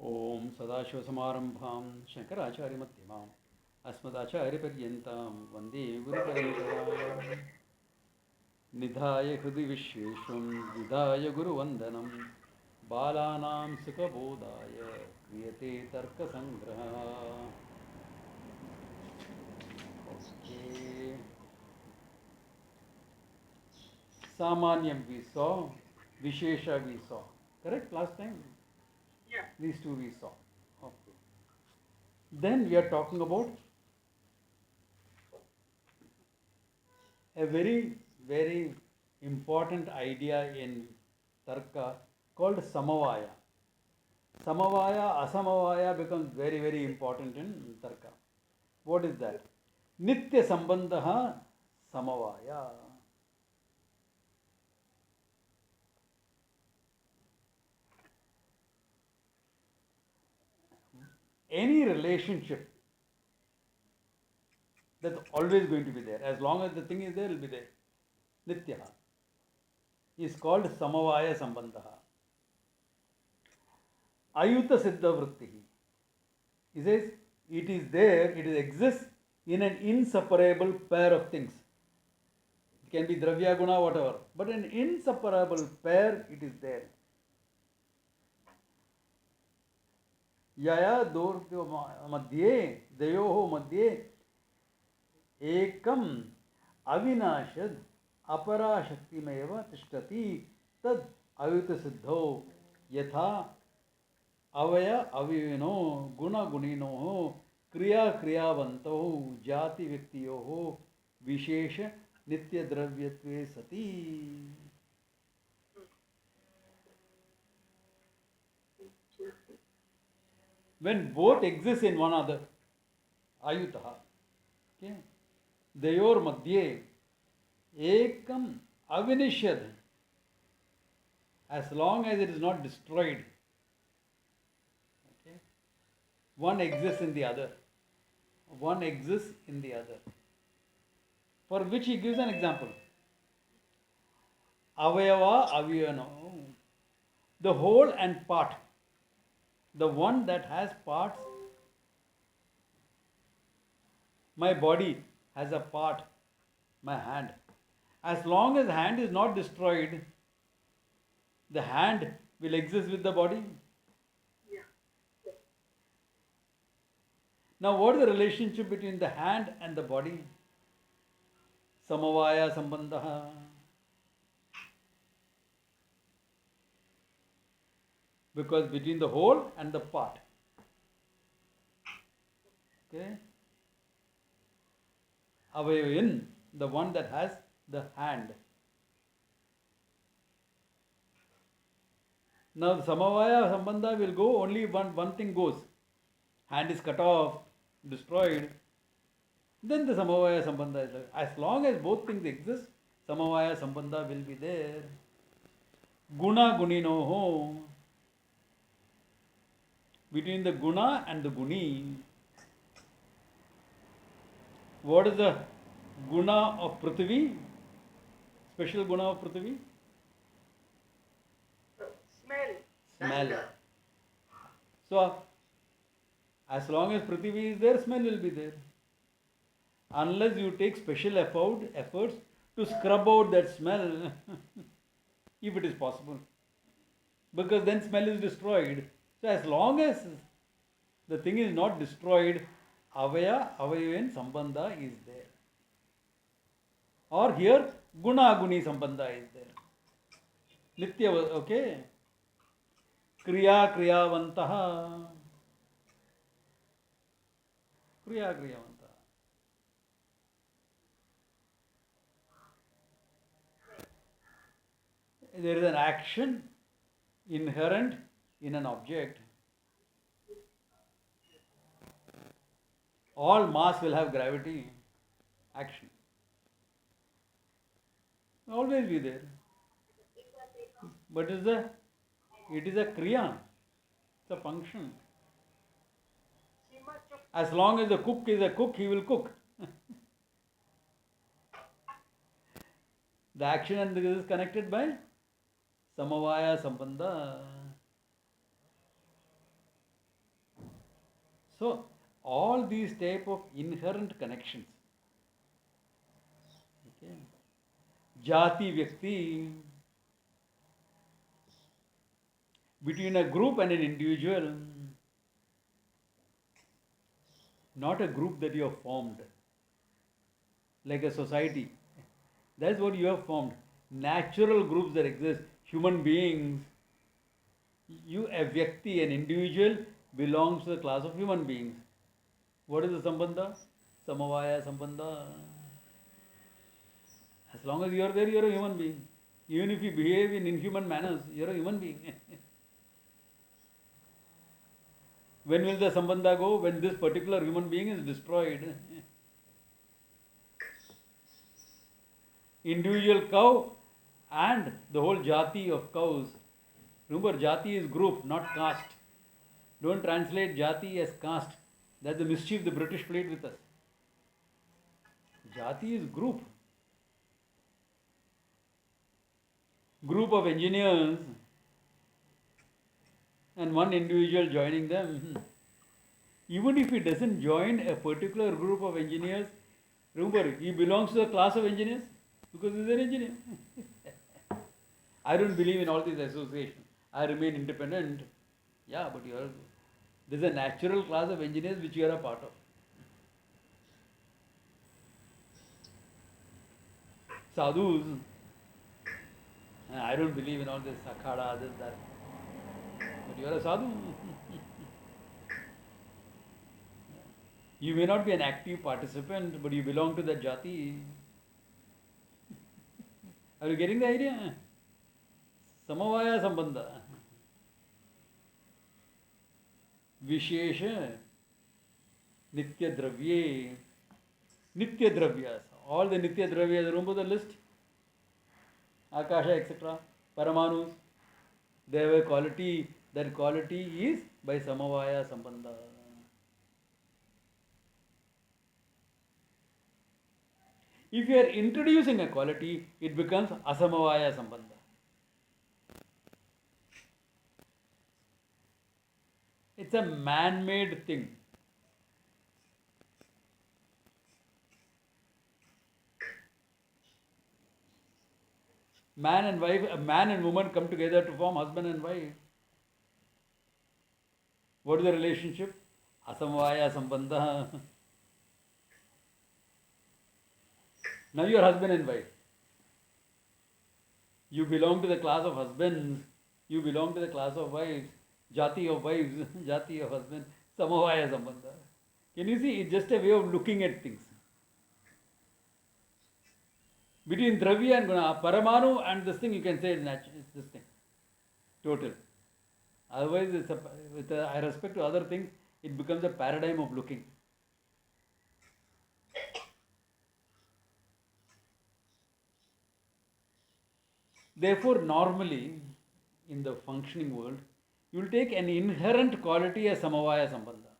ओम सदाशिवसमारंभां शंकराचार्यमध्यमाम् अस्मदाचार्यपर्यन्तां वन्दे गुरुपरम्पराम् निधाय हृदि विश्वेश्वं विधाय गुरुवन्दनं बालानां सुखबोधाय क्रियते तर्कसङ्ग्रहः. Okay. Samanyam we saw, Vishesha we saw. Correct? Last time? Yeah. These two we saw. Okay. Then we are talking about a very, very important idea in Tarka called Samavaya. Samavaya, Asamavaya becomes very, very important in Tarka. What is that? Nitya Sambandha Samavaya. Any relationship that's always going to be there. As long as the thing is there, it will be there. Nitya is called Samavaya Sambandha. Ayuta Siddha Vritti. He says it is there, it exists in an inseparable pair of things. It can be Dravya Guna, whatever, but an inseparable pair, it is there. Yaya Dortyo Madhye, Dayoho Madhye, Ekam Avinashad Apara Shaktimeva Tishtati Tad Ayuta Siddho Yatha Avaya Avivino Guna Gunino Kriya Kriyavanto Jati Viktiyo Vishesha Nitya Dravyatve Sati. When both exist in one another, Ayutaha, okay, Dayor Madhye, Ekam Avinishad, as long as it is not destroyed, okay, one exists in the other. One exists in the other. For which he gives an example. Avayava Aviyano, the whole and part. The one that has parts, my body has a part, my hand. As long as hand is not destroyed, the hand will exist with the body. Yeah. Now, what is the relationship between the hand and the body? Samavaya Sambandha. Because between the whole and the part. Okay? Avayavan, the one that has the hand. Now the Samavaya Sambandha will go, only one thing goes. Hand is cut off, destroyed. Then the Samavaya Sambandha is there. As long as both things exist, Samavaya Sambandha will be there. Guna Guninoho. Between the Guna and the Guni. What is the Guna of Prithvi? Special Guna of Prithvi? Smell. So, as long as Prithvi is there, smell will be there. Unless you take special efforts to scrub out that smell, if it is possible. Because then smell is destroyed. So, as long as the thing is not destroyed, Avayavan Sambandha is there. Or here, Guna Guni Sambandha is there. Nitya, okay? Kriya Kriyavantaha. Kriya Kriyavantaha. There is an action inherent in an object. All mass will have gravity action. Always be there. But it is a kriya. It's a function. As long as the cook is a cook, he will cook. The action and this is connected by Samavaya Sambandha. So, all these type of inherent connections. Okay. Jati Vyakti, between a group and an individual, not a group that you have formed, like a society. That's what you have formed. Natural groups that exist, human beings. You, a Vyakti, an individual, belongs to the class of human beings. What is the Sambandha? Samavaya Sambandha. As long as you are there, you are a human being. Even if you behave in inhuman manners, you are a human being. When will the Sambandha go? When this particular human being is destroyed. Individual cow and the whole jati of cows. Remember, jati is group, not caste. Don't translate jati as caste. That's the mischief the British played with us. Jati is group. Group of engineers and one individual joining them. Even if he doesn't join a particular group of engineers, remember, he belongs to the class of engineers because he's an engineer. I don't believe in all these associations. I remain independent. Yeah, but you are, there's a natural class of engineers which you are a part of. Sadhus, I don't believe in all this akhada, this, that. But you are a sadhu. You may not be an active participant, but you belong to that jati. Are you getting the idea? Samavaya Sambandha. Vishesha Nitya Dravye. Nitya Dravyas. All the Nitya Dravyas, remember the list? Akasha, etc. Paramanus. They have a quality. That quality is by Samavaya Sambandha. If you are introducing a quality, it becomes Asamavaya Sambandha. It's a man-made thing. Man and wife, a man and woman come together to form husband and wife. What is the relationship? Asamavaya Sambandha. Now you are husband and wife. You belong to the class of husbands. You belong to the class of wives. Jati of wives, jati of husbands. Samavaya Sambandha. Can you see? It's just a way of looking at things. Between Dravya and Guna, Paramanu and this thing, you can say it's this thing. Total. Otherwise, with respect to other things, it becomes a paradigm of looking. Therefore, normally, in the functioning world, you will take an inherent quality as Samavaya Sambandha.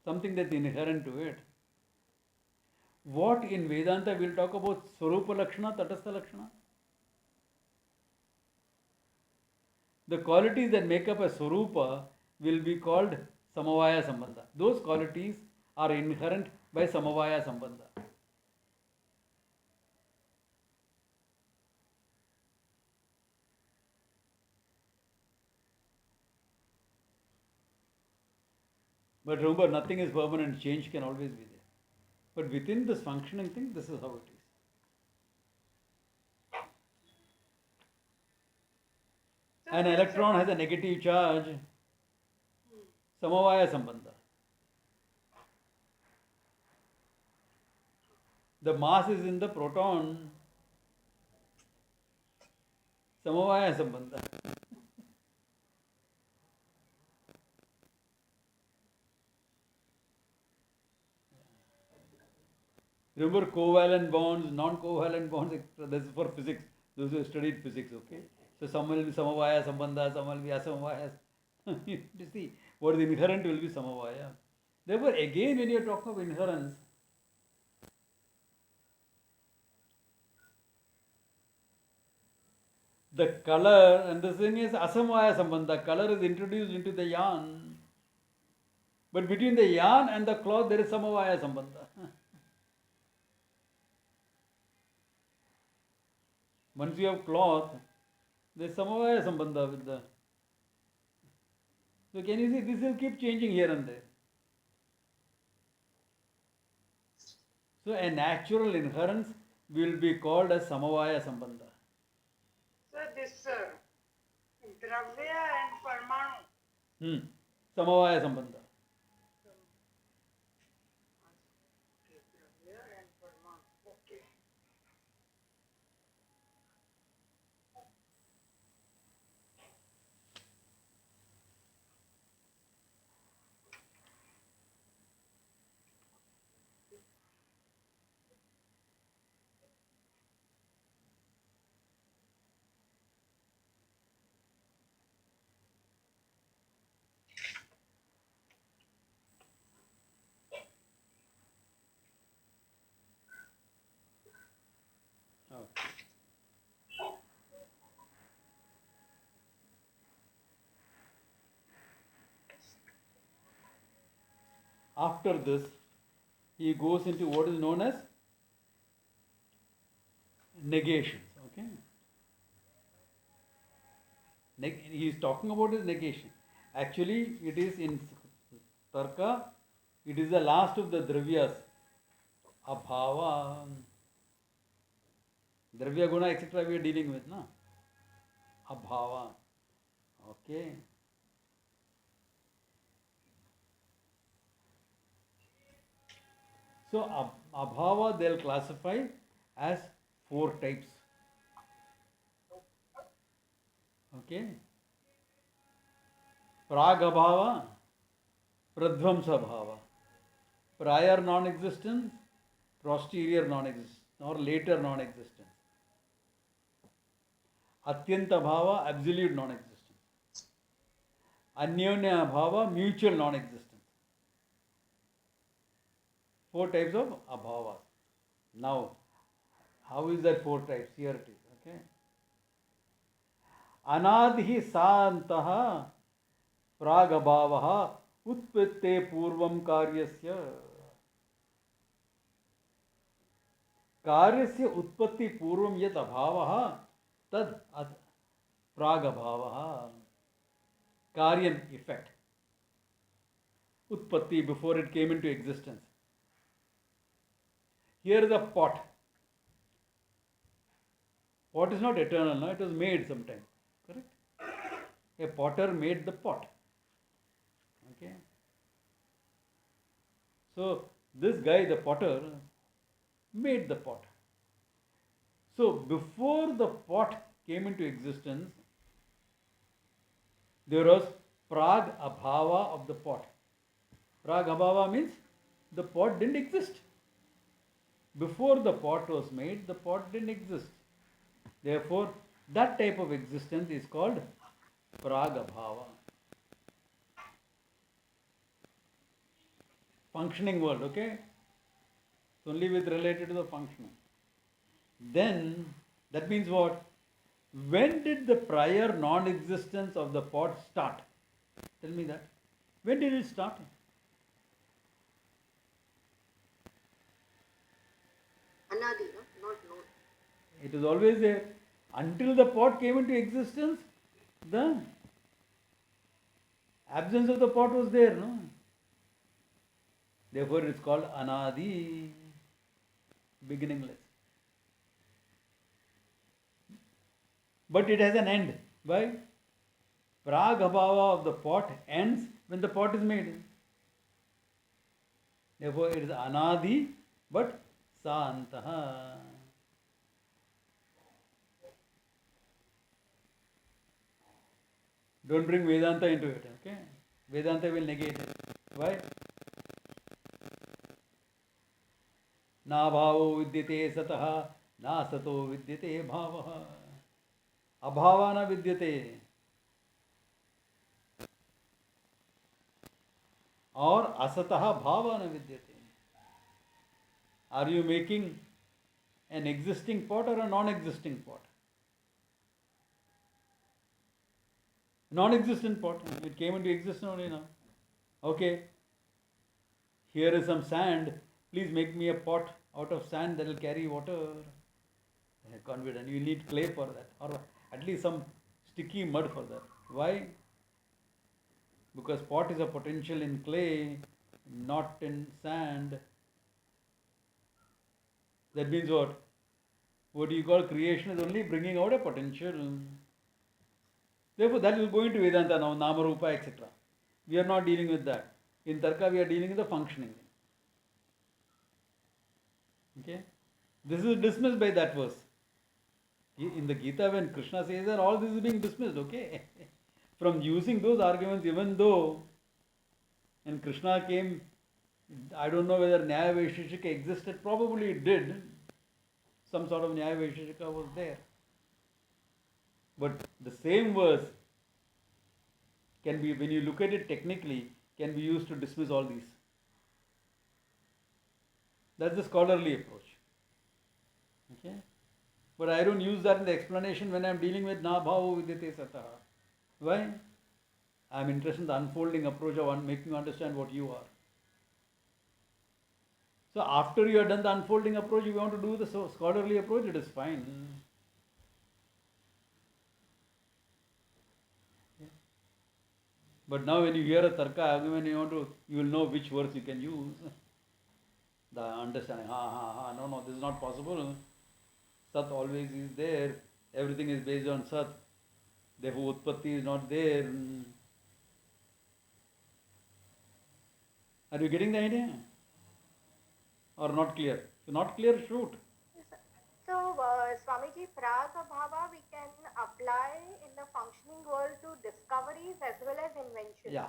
Something that's inherent to it. What in Vedanta we'll talk about Swarupa Lakshana, Tatastha Lakshana? The qualities that make up a Swarupa will be called Samavaya Sambandha. Those qualities are inherent by Samavaya Sambandha. But remember, nothing is permanent, change can always be there. But within this functioning thing, this is how it is. An electron has a negative charge, Samavaya Sambandha. The mass is in the proton, Samavaya Sambandha. Remember covalent bonds, non-covalent bonds, etc. This is for physics. Those who have studied physics, okay? So some will be Samavaya Sambandha, some will be Asamavaya. You see, what is inherent will be Samavaya. Therefore, again, when you are talking of inherence, the color and the thing is Asamvaya Sambandha. Color is introduced into the yarn. But between the yarn and the cloth, there is samavaya sambandha. Once you have cloth, there is samavaya sambandha with the. So can you see, this will keep changing here and there. So a natural inherence will be called as samavaya sambandha. So this Dravya and Parmanu. Samavaya sambandha. Okay, Dravya and Parmanu. Okay. Okay. After this, he goes into what is known as negations. Okay. He is talking about his negation. Actually, it is in Tarka, it is the last of the dravyas. Abhava, dravya guna, etc. we are dealing with, no? Abhava. Okay. So, abhava they'll classify as 4 types. Okay. Prag abhava, pradvamsa bhava. Prior non-existence, posterior non-existence, or later non-existence. Atyanta bhava, absolute non-existence. Anyonya bhava, mutual non-existence. 4 types of abhavas. Now, how is that 4 types? Here it is. Okay. Anadhi santaha pragabhavaha utpatte purvam karyasya. कार्यस्य उत्पत्ति पूर्वं यत् अभावः तद् प्रागभावः. Karyan effect. Utpatti, before it came into existence. Here is a pot. Pot is not eternal, no? It was made sometime. Correct? A potter made the pot. Okay. So this guy, the potter, made the pot. So before the pot came into existence, there was prag abhava of the pot. Prag abhava means the pot didn't exist. Before the pot was made, the pot didn't exist. Therefore, that type of existence is called prag abhava. Functioning world, okay? It's only with related to the functioning. Then, that means what? When did the prior non-existence of the pot start? Tell me that. When did it start? Anadi, no? Not known. It is always there. Until the pot came into existence, the absence of the pot was there, no? Therefore, it is called anadi, beginningless. But it has an end. Why? Prag abhava of the pot ends when the pot is made. Therefore, it is anadi, but santaha. Don't bring Vedanta into it, okay? Vedanta will negate it. Why? Na bhavo vidyate sataha, na sato vidyate bhavaha. Abhava na vidyate. Or asataha bhava na vidyate. Are you making an existing pot or a non-existing pot? Non-existent pot. It came into existence only now. Okay. here is some sand, please make me a pot out of sand that will carry water. Can't be done. You need clay for that, or at least some sticky mud for that. Why? Because pot is a potential in clay, not in sand. That means what? What do you call creation is only bringing out a potential. Therefore, that will go into Vedanta now, Nama Rupa, etc. We are not dealing with that. In Tarka, we are dealing with the functioning. Okay? This is dismissed by that verse. In the Gita, when Krishna says that, all this is being dismissed, okay? From using those arguments, even though, and Krishna came, I don't know whether Nyaya Vaisheshika existed, probably it did. Some sort of Nyaya Vaisheshika was there. But the same verse can be, when you look at it technically, can be used to dismiss all these. That's the scholarly approach. Okay? But I don't use that in the explanation when I'm dealing with na bhava vidyate sataha. Why? I'm interested in the unfolding approach of making you understand what you are. So after you have done the unfolding approach, you want to do the scholarly approach, it is fine. But now when you hear a Tarka argument, you will know which words you can use. The understanding, no, this is not possible. Sat always is there. Everything is based on Sat. Therefore, Utpatti is not there. Are you getting the idea? Or not clear? If not clear, shoot. So, Swamiji, Prasa Bhava we can apply in the functioning world to discoveries as well as inventions. Yeah.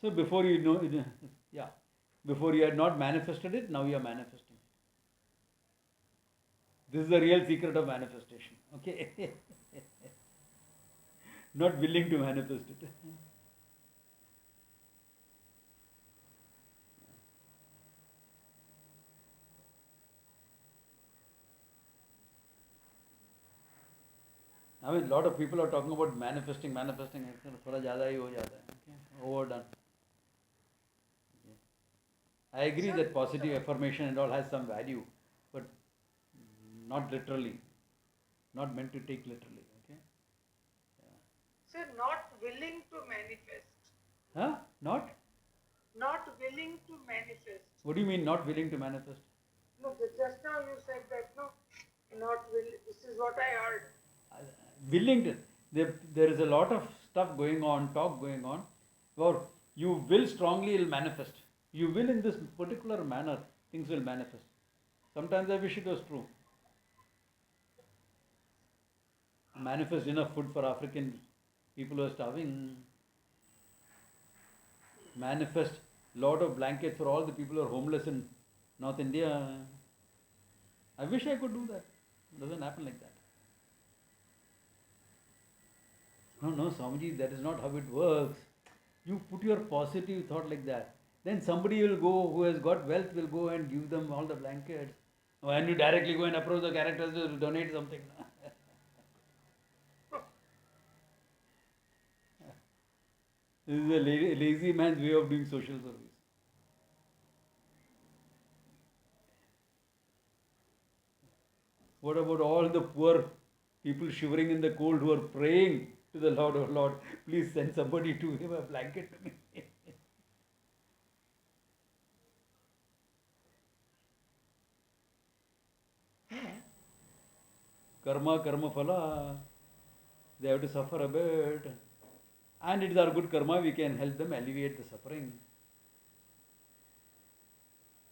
So before you know, yeah, before you had not manifested it, now you are manifesting it. This is the real secret of manifestation. Okay. Not willing to manifest it. I mean, a lot of people are talking about manifesting. थोड़ा ज़्यादा ही हो जाता है. Okay? Overdone. Okay. I agree that positive affirmation and all has some value, but not literally, not meant to take literally. Okay? So not willing to manifest. Huh? Not? Not willing to manifest. What do you mean not willing to manifest? No, just now you said that no, not willing. This is what I heard. Willing to, there is a lot of stuff going on, talk going on, or you will strongly will manifest. You will in this particular manner, things will manifest. Sometimes I wish it was true. Manifest enough food for African people who are starving. Manifest lot of blankets for all the people who are homeless in North India. I wish I could do that. It doesn't happen like that. No, Swamiji, that is not how it works. You put your positive thought like that. Then somebody will go, who has got wealth, will go and give them all the blankets. And you directly go and approach the characters to donate something. This is a lazy man's way of doing social service. What about all the poor people shivering in the cold who are praying to the Lord, oh Lord, please send somebody to give a blanket to me. Karma phala. They have to suffer a bit. And it is our good karma, we can help them alleviate the suffering.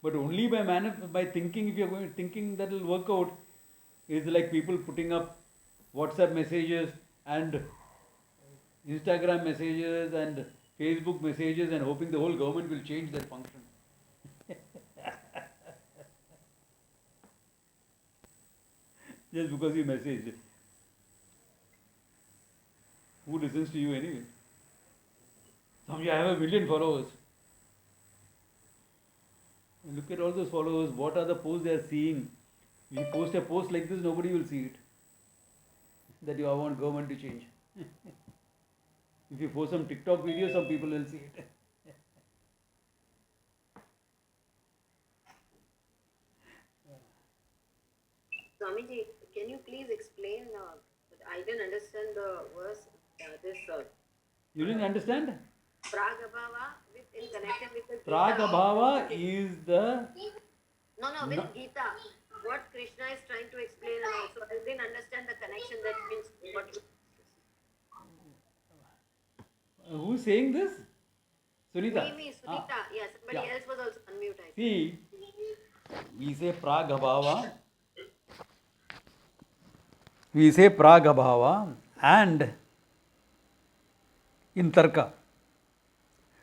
But only by thinking, if you are going thinking that will work out, is like people putting up WhatsApp messages and Instagram messages and Facebook messages and hoping the whole government will change their function. Just because you messaged it. Who listens to you anyway? Someday I have 1 million followers. And look at all those followers. What are the posts they are seeing? If you post a post like this, nobody will see it. That you want government to change. If you post some TikTok video, some people will see it. explain? I didn't understand the verse. This You didn't understand? Pragabhava in connection with the Gita. Pragabhava is the... No, with Gita. What Krishna is trying to explain, and also I didn't understand the connection that means what. Who's saying this? Sunita. Me, Sunita. Yeah, somebody else was also unmute. I think. See, we say Pragabhava. We say Pragabhava and in Tarka.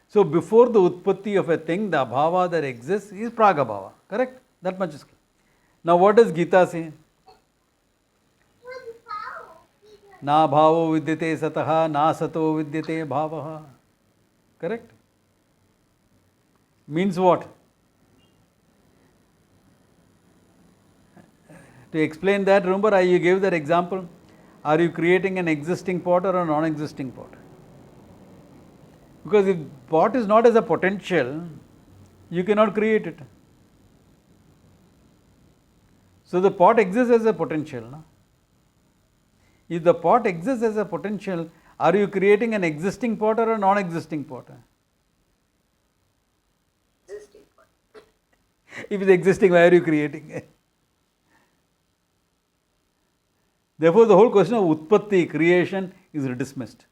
So before the utpatti of a thing, the abhava that exists is Pragabhava. Correct? That much is clear. Now what does Gita say? Na bhavo vidyate sataha, na sato vidyate bhavaha. Correct? Means what? To explain that, remember you gave that example. Are you creating an existing pot or a non-existing pot? Because if pot is not as a potential, you cannot create it. So the pot exists as a potential. No? If the pot exists as a potential, are you creating an existing pot or a non-existing pot? Existing pot. If it's existing, why are you creating it? Therefore, the whole question of utpatti, creation, is dismissed.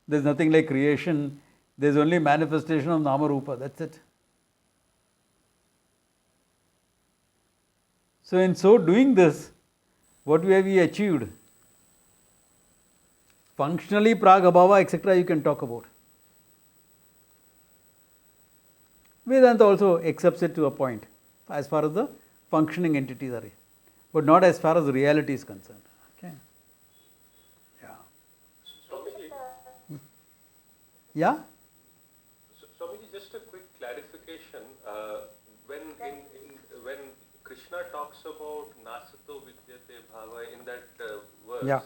There is nothing like creation. There is only manifestation of Nama Rupa. That's it. So, in so doing this, what have we achieved? Functionally, Pragabhava, etc., you can talk about. Vedanta also accepts it to a point, as far as the functioning entities are, but not as far as reality is concerned. Okay. Yeah. Yeah. Swamiji, just a quick clarification. When Krishna talks about nasato vidyate bhava in that verse, Yeah.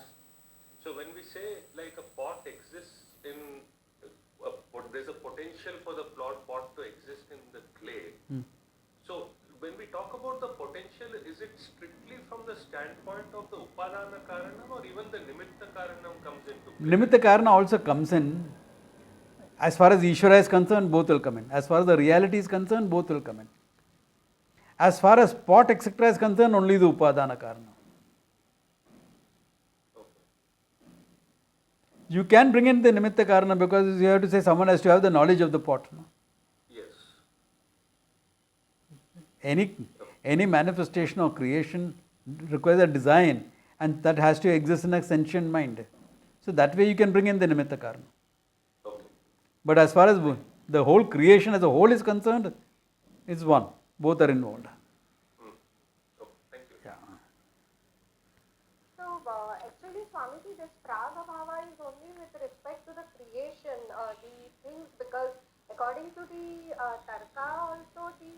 so when we say like a pot exists in, there's a potential for the pot to exist in the clay. So when we talk about the potential, is it strictly from the standpoint of the upadana karanam or even the nimitta karanam comes into play? Nimitta karana also comes in. As far as Ishvara is concerned, both will come in. As far as the reality is concerned, both will come in. As far as pot, etc. is concerned, only the upadana karana. You can bring in the nimitta karana because you have to say someone has to have the knowledge of the pot. No? Yes. Any manifestation of creation requires a design, and that has to exist in a sentient mind. So that way you can bring in the nimitta karana. Okay. But as far as the whole creation as a whole is concerned, it's one. Both are involved. Okay, thank you. Yeah. So, actually, Swamiji, this Pragabhava is only with respect to the creation, the things, because according to the Tarka, also the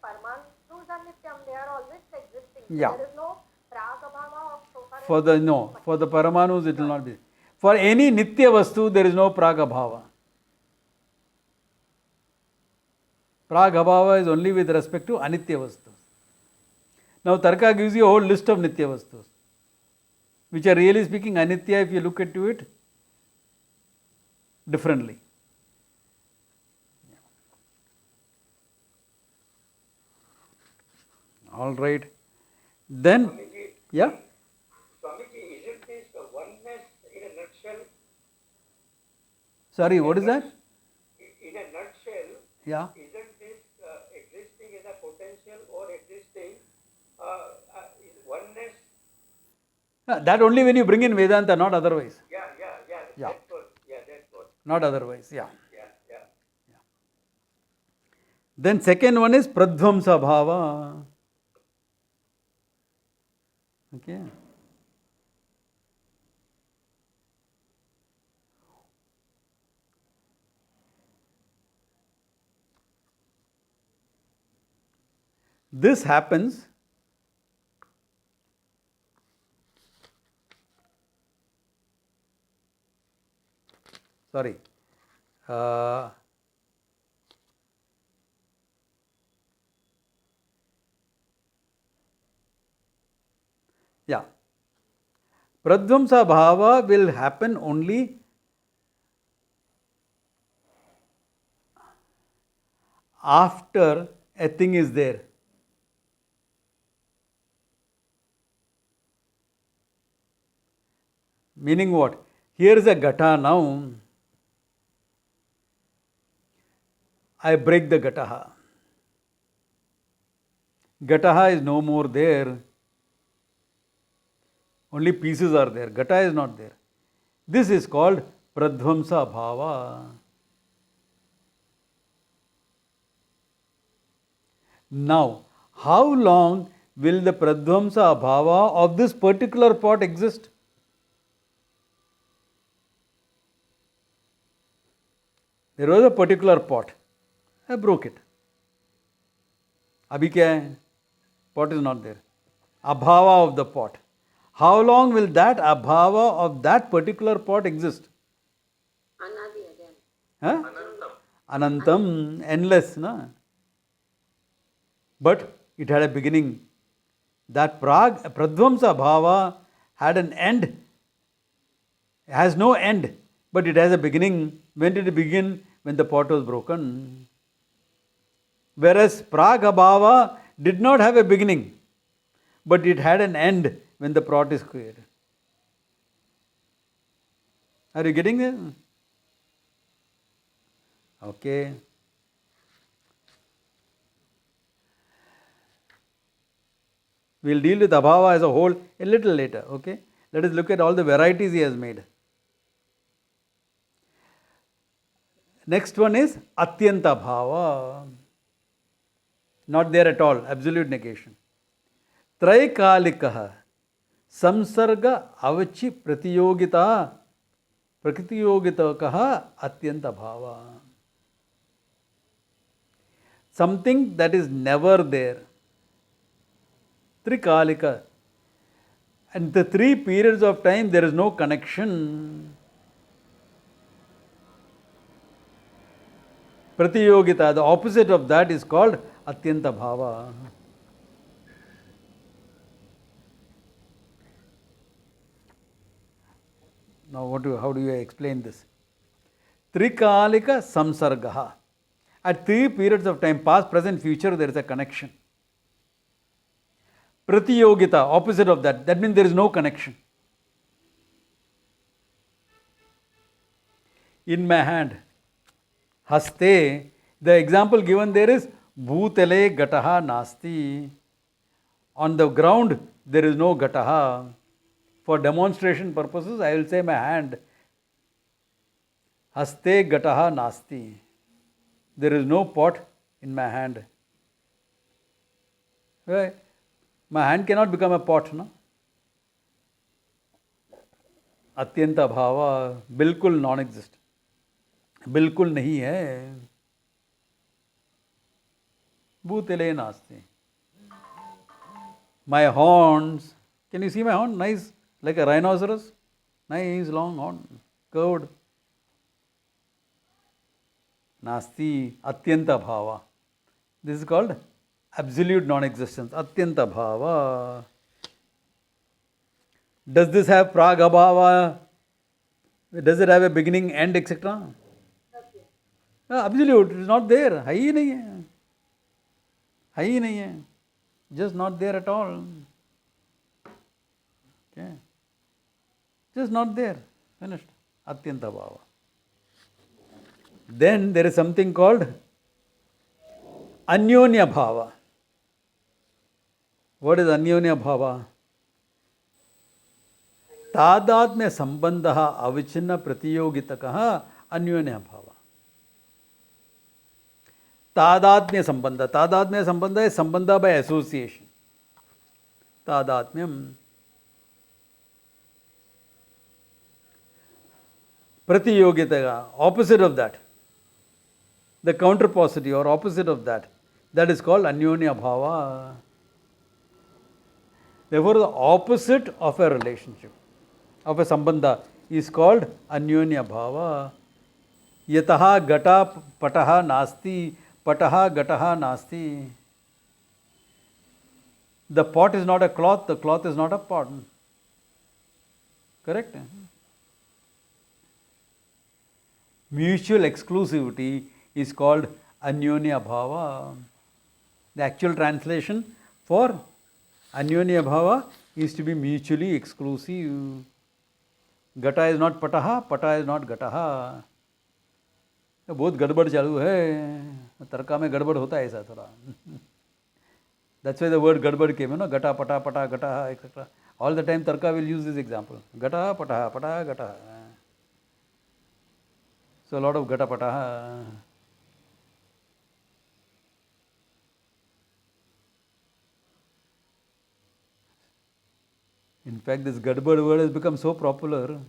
Paramanus are Nityam, they are always existing. So Yeah. there is no Pragabhava of so far as For the Paramanus it will not be. For any Nitya Vastu, there is no Pragabhava. Pragabhava is only with respect to Anitya Vastus. Now Tarka gives you a whole list of Nitya Vastus, which are really speaking Anitya if you look into it differently. All right. Then, Swamiji, yeah. Swamiji, isn't this oneness in a nutshell? Sorry, what is that? In a nutshell, Yeah. isn't this existing as a potential or existing is oneness? That only when you bring in Vedanta, not otherwise. Yeah. Yeah. That's what. Not otherwise, yeah. Yeah. Then second one is Pradvamsa Bhava. Okay. This happens sorry. Yeah. Pradvamsa bhava will happen only after a thing is there. Meaning what? Here is a gata now. I break the gataha. Gataha is no more there. Only pieces are there. Gata is not there. This is called pradvamsa bhava. Now, how long will the pradvamsa bhava of this particular pot exist? There was a particular pot. I broke it. Abhi kya hai? Pot is not there. Abhava of the pot. How long will that abhava of that particular pot exist? Anadi again. Huh? Anantam. Anantam, endless, na? But it had a beginning. That pradvamsa bhava had an end, has no end, but it has a beginning. When did it begin? When the pot was broken. Whereas bhava did not have a beginning, but it had an end when the pot is created. Are you getting it? Okay. We'll deal with abhava as a whole a little later. Okay. Let us look at all the varieties he has made. Next one is atyanta bhava. Not there at all. Absolute negation. Traikalikaha. Samsarga avachi pratiyogitakaha atyanta bhava. Something that is never there. Trikalika. And the 3 periods of time there is no connection. Pratiyogita, the opposite of that is called atyanta bhava. Now how do you explain this? Trikalika samsargaha. At 3 periods of time, past, present, future, there is a connection. Pratiyogita, opposite of that. That means there is no connection. In my hand, haste, the example given there is bhutale gataha nasti. On the ground, there is no gataha. For demonstration purposes, I will say my hand. Haste gataha nasti. There is no pot in my hand. Right? My hand cannot become a pot, no? अत्यंता भावा बिल्कुल non exist, बिल्कुल नहीं है. भूतले नास्ति. My horns, can you see my horn? Nice, like a rhinoceros. Nice long horn, curved. Nasti, atyanta bhava. This is called absolute non-existence. Atyanta bhava. Does this have pragabhava? Does it have a beginning, end, etc.? Absolute, it is not there. है ही नहीं है. है ही नहीं है. Just not there at all. Okay. Just not there. Finished. Atyanta bhava. Then there is something called anyonya bhava. What is anyonya bhava? तादात्म्य संबंध अविच्छिन्न प्रतियोगितक अन्योन्य भाव. तादात्म्य संबंध है संबंध बाय एसोसिएशन. तादात्म्यम. प्रतियोगिता, opposite of that, the counterposity or opposite of that, that is called anyonya bhava. Therefore, the opposite of a relationship, of a sambandha, is called anyonya bhava. Yataha gata pataha nasti, pataha gataha nasti. The pot is not a cloth, the cloth is not a pot. Correct? Mutual exclusivity is called Anyonya Bhava. The actual translation for Anyonya Bhava is to be mutually exclusive. Gata is not pataha, pata is not gataha. बहुत गड़बड़ चालू है, तर्का में गड़बड़ होता है ऐसा थोड़ा. That's why the word gadbad came, gata, pata, pata, gata, etc. All the time Tarka will use this example. Gata, pata, pata, gata. So a lot of gata, pata. In fact, this gadbad word has become so popular,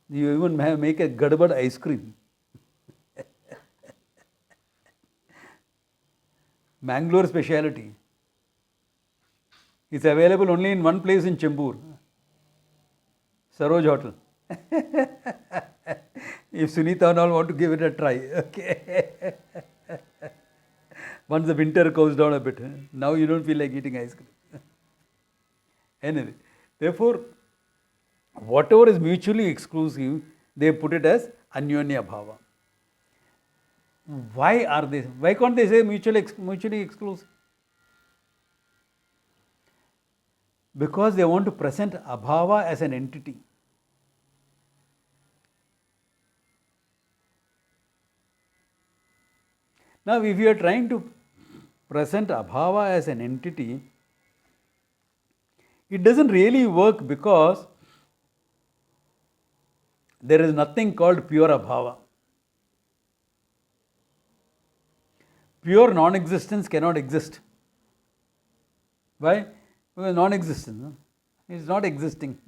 you even make a gadbad ice cream. Mangalore speciality. It's available only in one place in Chembur, Saroj Hotel. If Sunita and all want to give it a try, okay. Once the winter goes down a bit, now you don't feel like eating ice cream. Anyway, therefore, whatever is mutually exclusive, they put it as Anyonya Bhava. Why are they? Why can't they say mutually exclusive? Because they want to present Abhava as an entity. Now, if you are trying to present Abhava as an entity, it doesn't really work because there is nothing called pure Abhava. Pure non-existence cannot exist. Why? Because non-existence is not existing.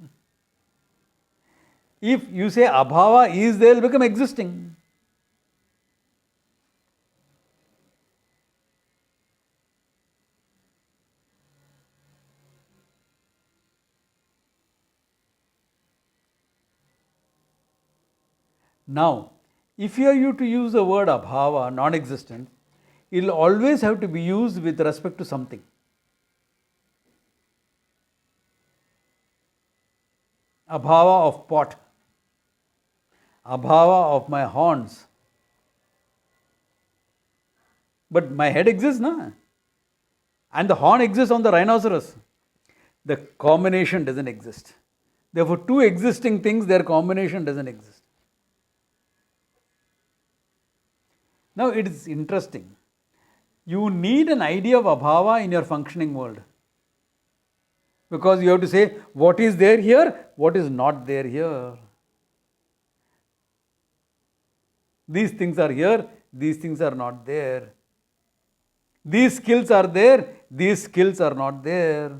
If you say Abhava is there, it will become existing. Now, if you are to use the word Abhava, non-existent, it will always have to be used with respect to something. Abhava of pot, Abhava of my horns. But my head exists, na? And the horn exists on the rhinoceros. The combination doesn't exist. Therefore, two existing things, their combination doesn't exist. Now, it is interesting. You need an idea of Abhava in your functioning world. Because you have to say what is there here, what is not there here. These things are here, these things are not there. These skills are there, these skills are not there.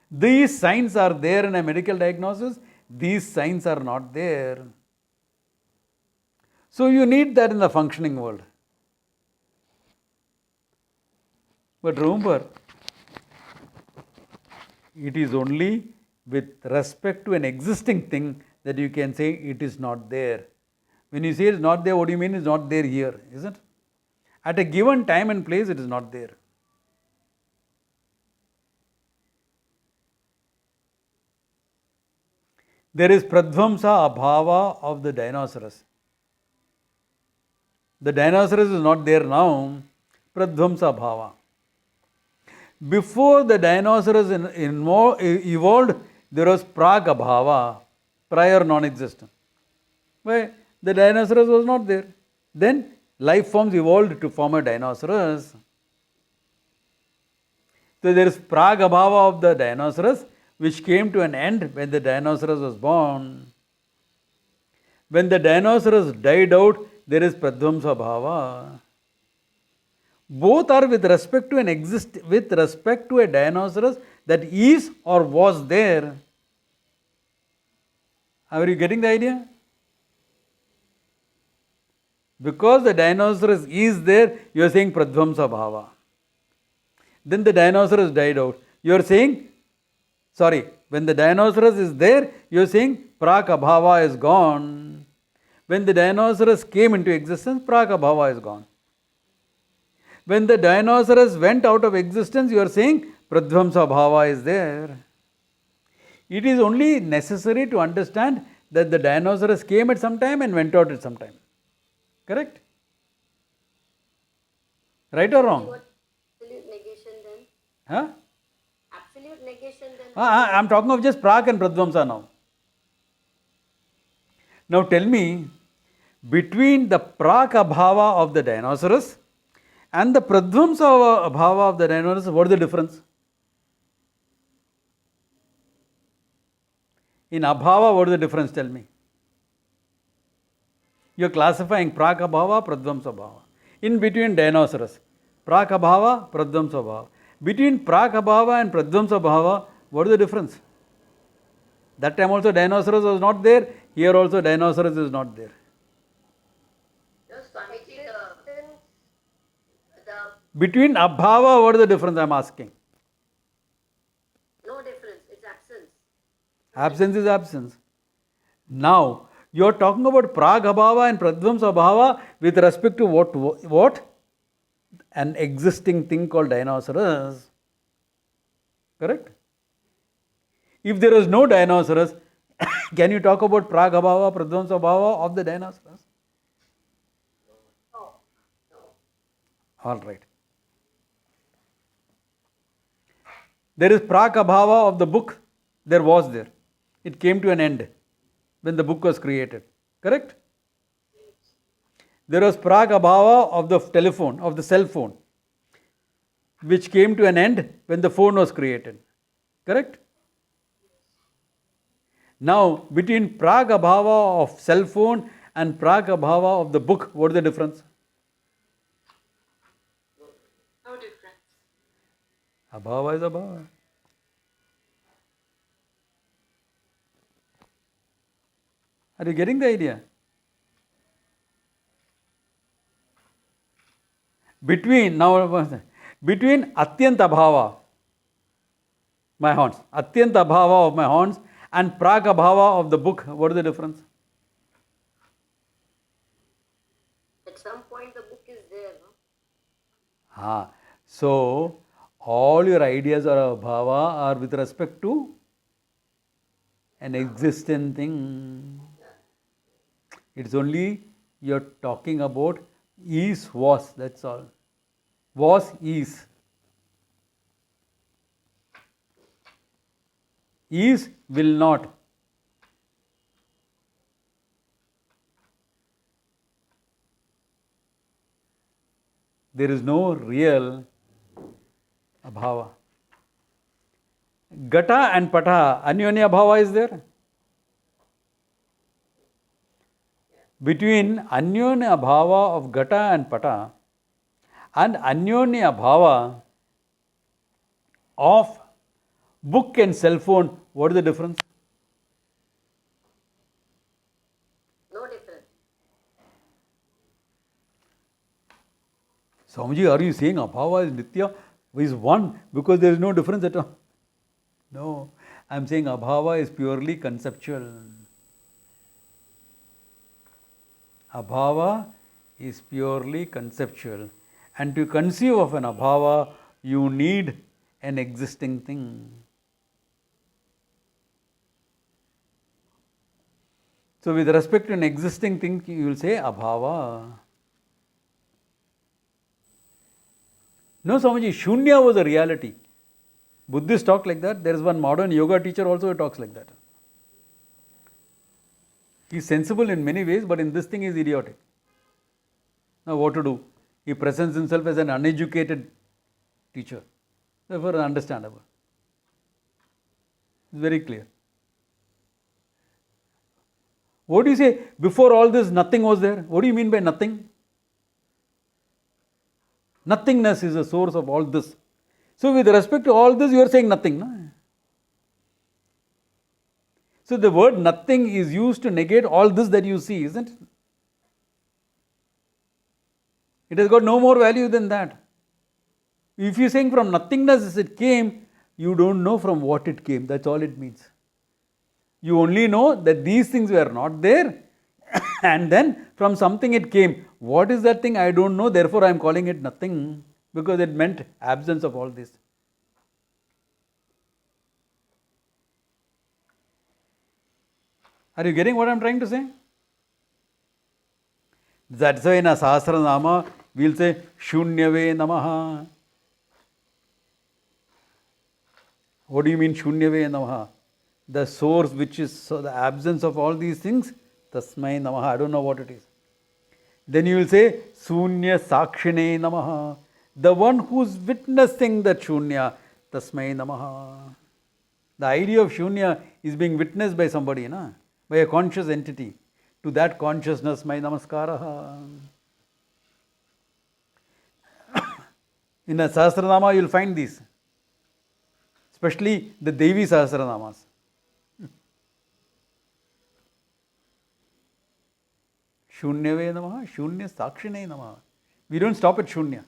These signs are there in a medical diagnosis, these signs are not there. So you need that in the functioning world. But remember, it is only with respect to an existing thing that you can say it is not there. When you say it is not there, what do you mean? It is not there here, isn't it? At a given time and place, it is not there. There is Pradvamsa Abhava of the dinosaurs. The dinosaurs is not there now, Pradvamsa Bhava. Before the dinosaurs evolved, there was Praga Bhava, prior non-existent. Why? The dinosaurs was not there. Then life forms evolved to form a dinosaurs. So there is Praga Bhava of the dinosaurs, which came to an end when the dinosaurs was born. When the dinosaurs died out, there is Pradvamsa Bhava. Both are with respect to with respect to a dinosaurs that is or was there. Are you getting the idea? Because the dinosaurs is there, you are saying Pradvamsa Bhava. Then the dinosaurs died out. You are saying, when the dinosaurs is there, you are saying Praka Bhava is gone. When the dinosaurs came into existence, Praka Bhava is gone. When the Dinosaurs went out of existence, you are saying Pradvamsa Bhava is there. It is only necessary to understand that the Dinosaurs came at some time and went out at some time. Correct? Right or wrong? What absolute negation then? Huh? Absolute negation then? I am talking of just Prak and Pradvamsa now. Now tell me, between the Prak Abhava of the Dinosaurs and the Pradvamsa Abhava of the Dinosaurs, what is the difference? In Abhava, what is the difference? Tell me. You are classifying Prak Abhava, Pradvamsa Bhava. In between Dinosaurs, Prak Abhava, Pradvamsa Bhava. Between Prak Abhava and Pradvamsa Bhava, what is the difference? That time also Dinosaurs was not there, here also Dinosaurs is not there. No, Swamiji, the Between Abhava, what is the difference I am asking? no difference, it's absence. Absence is absence. Now, you are talking about Prag Abhava and Pradvamsa Abhava with respect to what? An existing thing called Dinosaurs. Correct? If there is no Dinosaurs, can you talk about Prag Abhava, Pradvamsa Abhava of the Dinosaurs? No. All right. There is Prak Abhava of the book. There was there. It came to an end when the book was created. Correct? There was Prak Abhava of the telephone, of the cell phone, which came to an end when the phone was created. Correct? Now, between Prak Abhava of cell phone and Prak Abhava of the book, what is the difference? No difference. Abhava is Abhava. Are you getting the idea? Between Atyanta Bhava, my horns, Atyanta Bhava of my horns and Praka Bhava of the book, what is the difference? At some point the book is there, no? So, all your ideas or bhava are with respect to an existing thing. It's only you're talking about is, was, that's all. Was, is. Is, will not. There is no real abhava. Gata and pata, anyonya bhava is there? Between anyonya bhava of gata and pata and anyonya bhava of book and cell phone, what is the difference? No difference. Swamiji, are you saying abhava is nitya, is one because there is no difference at all? No, I am saying abhava is purely conceptual. Abhava is purely conceptual. And to conceive of an abhava, you need an existing thing. So, with respect to an existing thing, you will say abhava. No, Swamiji, Shunya was a reality. Buddhists talk like that. There is one modern yoga teacher also who talks like that. He is sensible in many ways, but in this thing he is idiotic. Now what to do? He presents himself as an uneducated teacher. Therefore understandable. It's very clear. What do you say? Before all this, nothing was there. What do you mean by nothing? Nothingness is the source of all this. So with respect to all this, you are saying nothing. No? So the word nothing is used to negate all this that you see, isn't it? It has got no more value than that. If you are saying from nothingness it came, you don't know from what it came. That's all it means. You only know that these things were not there and then from something it came. What is that thing? I don't know, therefore I am calling it nothing. because it meant absence of all this. Are you getting what I am trying to say? That's why in a Sahasranama we will say Shunyave Namaha. What do you mean Shunyave Namaha? The source which is the absence of all these things, Tasmai Namaha. I don't know what it is. Then you will say Sunya Sakshine Namaha. The one who is witnessing that Shunya, Tasmai Namaha. The idea of Shunya is being witnessed by somebody, na? By a conscious entity. To that consciousness, my namaskara. In a Sahasranama, you will find these. Especially the Devi Sahasranamas. Shunyave Namaha, Shunya Sakshine Namaha. We don't stop at Shunya.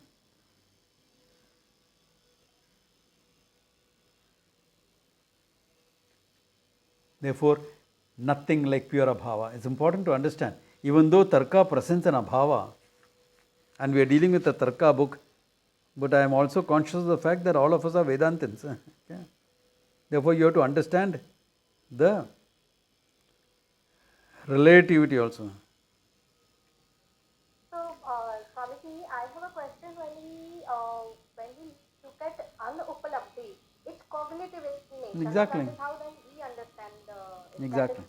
Therefore, nothing like pure abhava. It's important to understand. Even though Tarka presents an abhava, and we are dealing with a Tarka book, but I am also conscious of the fact that all of us are Vedantins. Okay? Therefore, you have to understand the relativity also. So, Swamiji, I have a question. When we look at unupalabdhi, it's cognitive in nature. Exactly. That is how then we understand it. Exactly.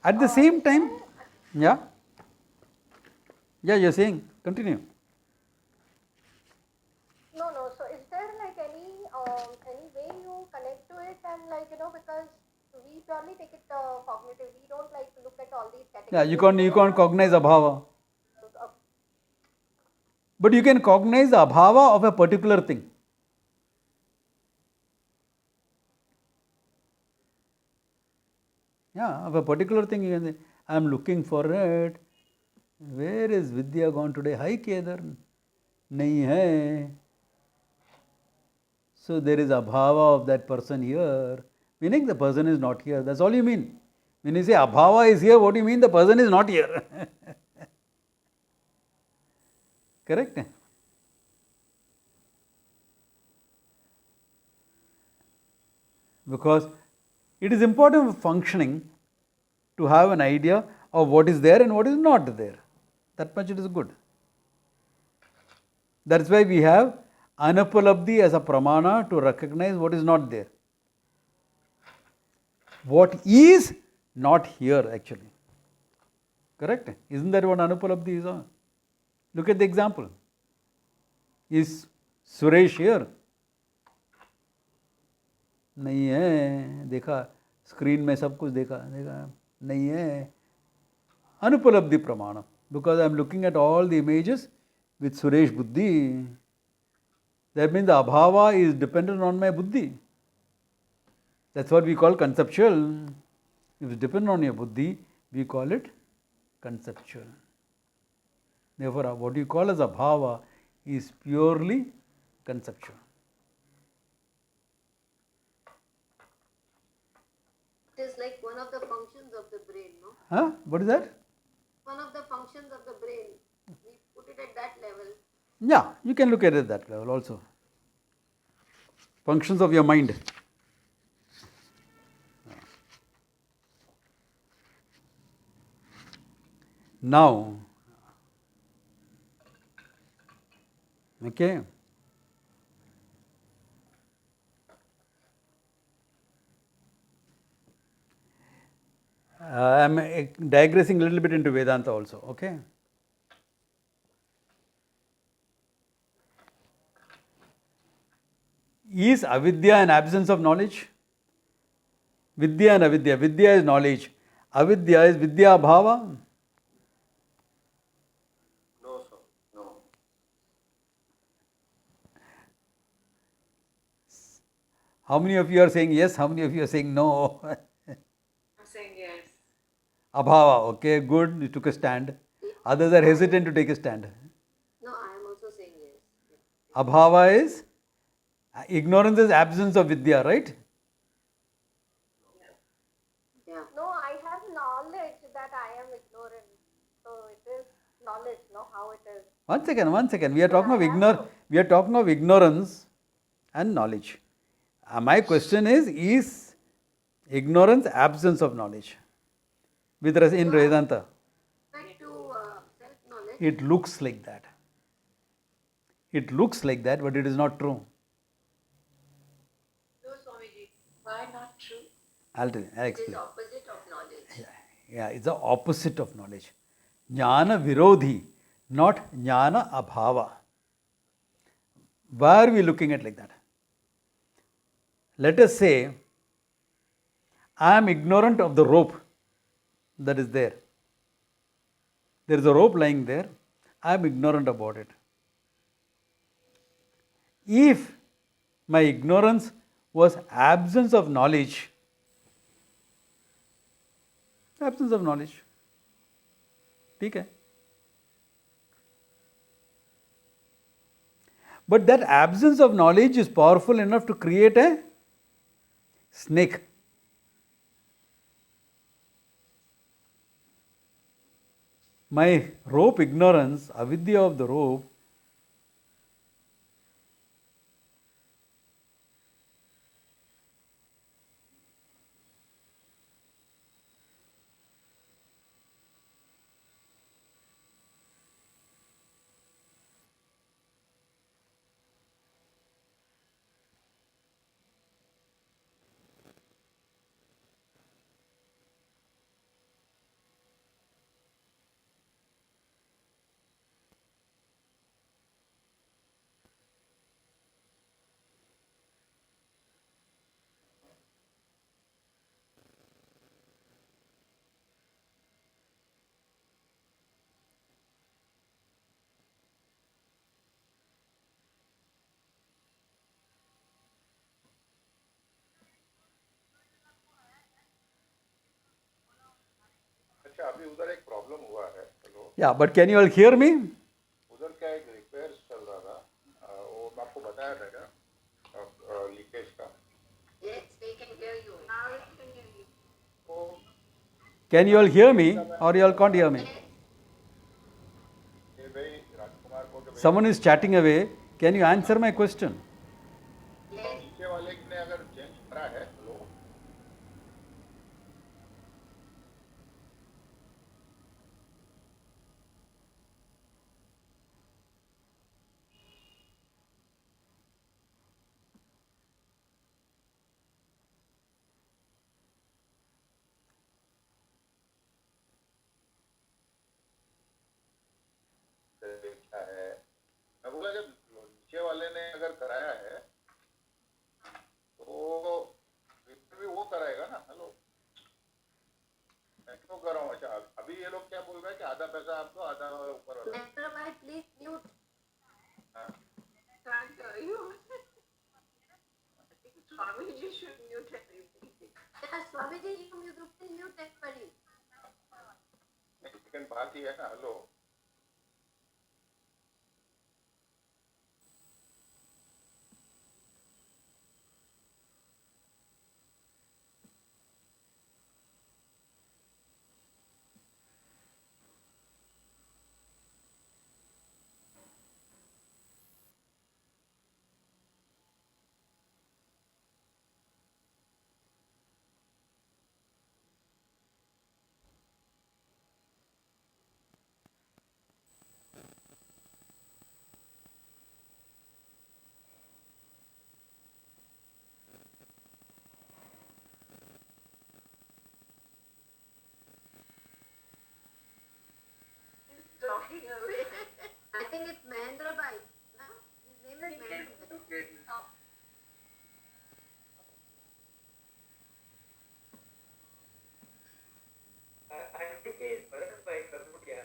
At the same time, yeah, you're saying, continue. No. So, is there like any way you connect to it and because we purely take it cognitive. We don't like to look at all these categories. Yeah, you can't cognize abhava. But you can cognize the abhava of a particular thing. Yeah, of a particular thing you can say, I am looking for it. Where is Vidya gone today? Hi Kedar. Nahi hai. So there is abhava of that person here. Meaning the person is not here. That's all you mean. When you say abhava is here, what do you mean? The person is not here. Correct? Because it is important for functioning to have an idea of what is there and what is not there. That much it is good. That's why we have anupalabdhi as a pramana to recognize what is not there. What is not here actually. Correct? Isn't that what anupalabdhi is on? Look at the example. Is Suresh here? नहीं है, देखा screen में सब कुछ देखा नहीं है. Anupalabdhi pramana, because I am looking at all the images with Suresh buddhi. That means the abhava is dependent on my buddhi. That's what we call conceptual. If it's dependent on your buddhi, we call it conceptual. Therefore, what you call as abhava is purely conceptual. It is like one of the functions of the brain, no? Huh? What is that? One of the functions of the brain. We put it at that level. Yeah, you can look at it at that level also. Functions of your mind. Now, okay. I am digressing a little bit into Vedanta also, okay. Is avidya an absence of knowledge? Vidya and avidya. Vidya is knowledge. Avidya is vidya bhava. No, sir. No. How many of you are saying yes? How many of you are saying no? I'm saying yes. Abhava, okay, good, you took a stand. Others are hesitant to take a stand. No, I am also saying yes. Abhava is ignorance is absence of vidya, right? Yeah. No, I have knowledge that knowledge, no? How it is. One second. We are talking of ignorance and knowledge. My question is ignorance absence of knowledge? In Vedanta, Back to self-knowledge. it looks like that. It looks like that, but it is not true. So, Swamiji, why not true? I'll tell you. I'll It is explain. opposite of knowledge. Yeah, it's the opposite of knowledge. Jnana virodhi, not jnana abhava. Why are we looking at like that? Let us say, I am ignorant of the rope that is there. There is a rope lying there. I am ignorant about it. If my ignorance was absence of knowledge, ठीक है. But that absence of knowledge is powerful enough to create a snake. My rope ignorance, avidya of the rope, अच्छा अभी उधर एक problem हुआ है. Hello. yeah, but can you all hear me? उधर क्या एक रिपेयर चल रहा था. वो मैं आपको बताया था क्या लीकेज का. Yes, we can hear you. Now we can hear you. वो Can you all hear me or you all can't hear me? ये भाई राजकुमार को तो Someone is chatting away. Can you answer my question? नीचे वाले ने अगर चेंज करा है. हेलो. क्या है. मैं बोला जब नीचे वाले ने अगर कराया है तो फिर भी वो कराएगा ना. हेलो. मैं क्यों कर रहा हूँ. अच्छा अभी ये लोग क्या बोल रहे हैं कि आधा पैसा आपको आधा ऊपर वाला. Netrabhai, please mute. हाँ. Can't hear you. I think Swamiji should mute everybody. Yeah, Swamiji, you can mute everybody. लेकिन बात ही है ना. Hello. Talking away. I think it's Mahendrabhai. No? His name is Mahendrabhai. I think he is Bharat Bhai Karmudia.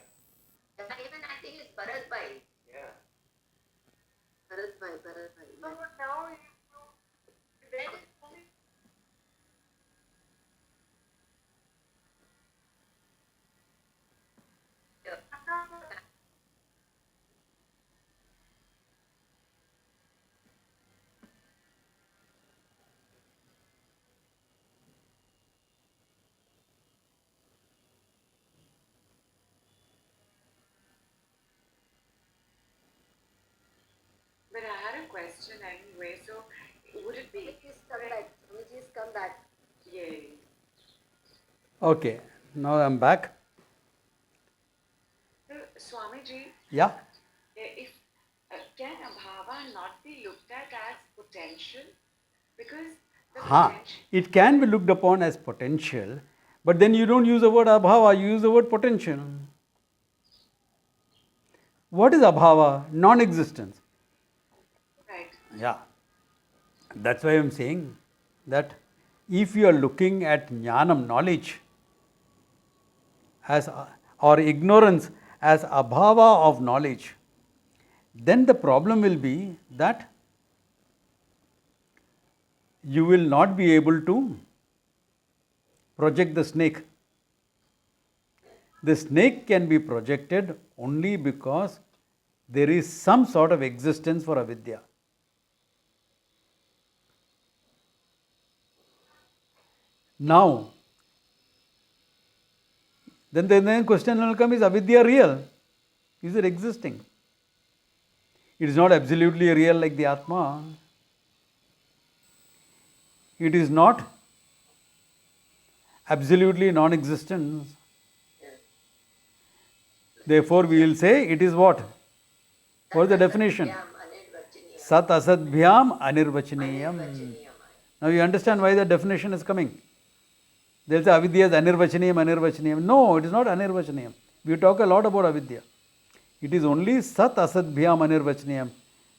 Even I think it's Bharatbhai. Yeah. Bharatbhai. So now you Where is Swami? question anyway. So would it be Swamiji's come back. Swamiji's come back. Yay. Okay, now I'm back. So, Swamiji, Yeah. if can abhava not be looked at as potential? Because the potential. It can be looked upon as potential, but then you don't use the word abhava, you use the word potential. What is abhava? Non-existence. Right. Yeah. That's why I'm saying that if you are looking at jnanam, knowledge, as or ignorance as abhava of knowledge, then the problem will be that you will not be able to project the snake. The snake can be projected only because there is some sort of existence for avidya. Now, then the question will come, is avidya real? Is it existing? It is not absolutely real like the Atma. It is not absolutely non-existent. Therefore, we will say it is what? What is the definition? Sat asadbhyam anirvachaniyam. Now you understand why the definition is coming. They will say avidya is anirvachaniyam. No, it is not anirvachaniyam. We talk a lot about avidya. It is only sat asadbhyam anirvachaniyam,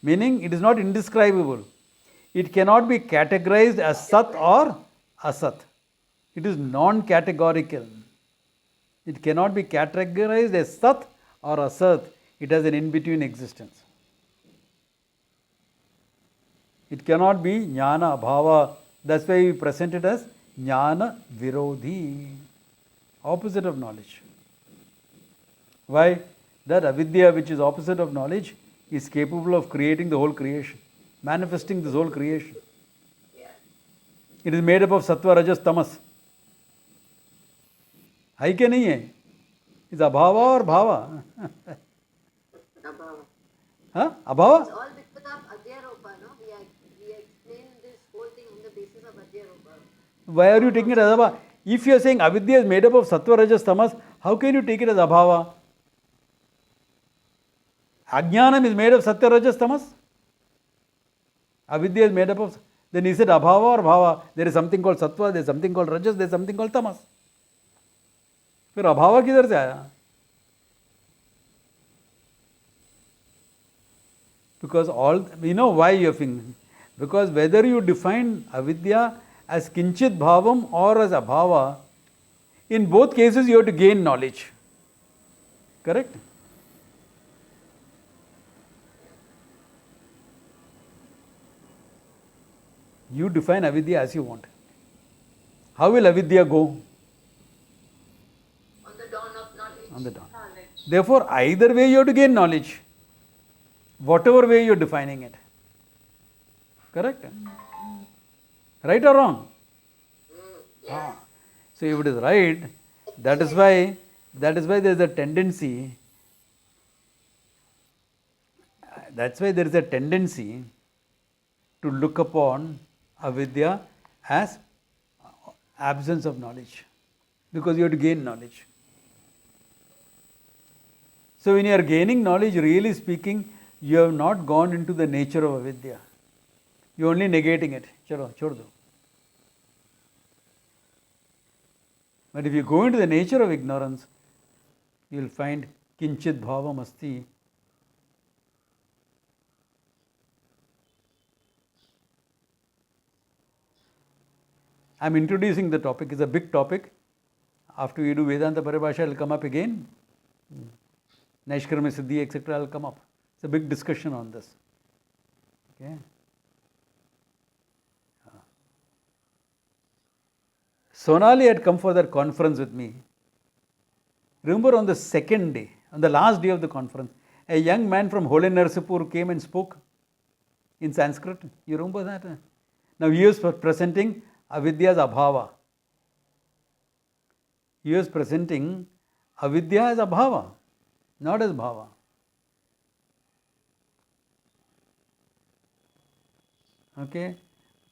meaning it is not indescribable. It cannot be categorized as sat or asat. It is non-categorical. It cannot be categorized as sat or asat. It has an in-between existence. It cannot be jnana bhava. That's why we present it as jnana virodhi, opposite of knowledge. Why? That avidya, which is opposite of knowledge, is capable of creating the whole creation, manifesting this whole creation. It is made up of sattva, rajas, tamas. है क्या नहीं है? It's abhava or bhava? Abhava. Huh? Abhava? It's all because of adhyaropa, no? We explain this whole thing on the basis of adhyaropa. Why are you taking it as abhava? If you are saying avidya is made up of sattva, rajas, tamas, how can you take it as abhava? Ajnanam is made of sattva, rajas, tamas. Avidya is made up of. Then is it abhava or bhava? There is something called sattva, there is something called rajas, there is something called tamas. फिर अभाव किधर से आया? Because all, you know why you are thinking? Because whether you define avidya as kinchit bhavam or as abhava, in both cases you have to gain knowledge. Correct? You define avidya as you want. How will avidya go? On the dawn of knowledge. On the dawn. Therefore, either way you have to gain knowledge, whatever way you are defining it. Correct? Right or wrong? Yes. So if it is right, that is why there is a tendency. That's why there is a tendency to look upon avidya as absence of knowledge, because you have to gain knowledge. So when you are gaining knowledge, really speaking, you have not gone into the nature of avidya. You are only negating it. Chalo, chhod do. But if you go into the nature of ignorance, you will find kinchit bhavam asti. I am introducing the topic. It's a big topic. After we do Vedanta Paribhasha, it will come up again. Naishkarma Siddhi, etc. will come up. It's a big discussion on this. Okay. Sonali had come for that conference with me. Remember, on the second day, on the last day of the conference, a young man from Hole Narsipur came and spoke in Sanskrit. You remember that? Now he was presenting avidya as abhava. He was presenting avidya as abhava, not as bhava. Okay,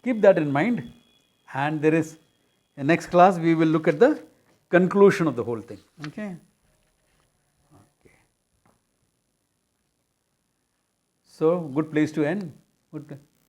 keep that in mind, and there is in next class we will look at the conclusion of the whole thing. Okay. Okay. So good place to end. Good.